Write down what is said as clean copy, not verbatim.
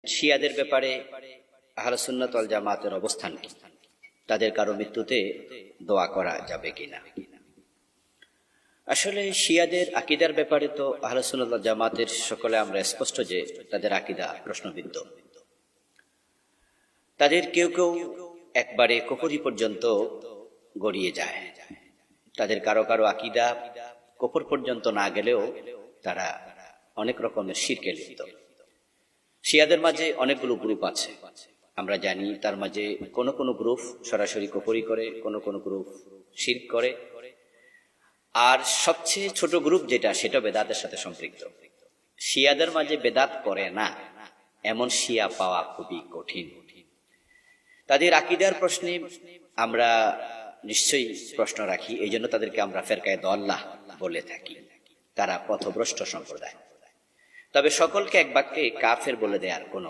শিয়াদের ব্যাপারে আহলুস সুন্নাত ওয়াল জামাতের অবস্থান কি? তাদের কারো মৃত্যুতে দোয়া করা যাবে কিনা? আসলে শিয়াদের আকীদার ব্যাপারে তো আহলুস সুন্নাত ওয়াল জামাতের সকলে আমরা স্পষ্ট যে তাদের আকীদা প্রশ্নবিদ্ধ। তাদের কেউ কেউ একবারে কুফরি পর্যন্ত গড়িয়ে যায়। তাদের কারো কারো আকীদা কুফর পর্যন্ত না গেলেও তারা অনেক রকমের শিরকে লিপ্ত। শিয়াদের মাঝে অনেকগুলো গ্রুপ আছে, আমরা জানি। তার মাঝে কোন কোন গ্রুপ সরাসরি কুফরি করে, কোন কোন গ্রুপ শিরক করে, আর সবচেয়ে ছোট গ্রুপ যেটা, সেটা বেদাতের সাথে সম্পৃক্ত। শিয়াদের মাঝে বেদাত করে না এমন শিয়া পাওয়া খুবই কঠিন। তাদের আকীদার প্রশ্নে আমরা নিশ্চয়ই প্রশ্ন রাখি, এই জন্য তাদেরকে আমরা ফেরকায়ে দাল্লাহ বলে থাকি। তারা পথভ্রষ্ট সম্প্রদায়। তবে সকলকে এক বাক্যে কাফের বলে দেওয়ার কোনো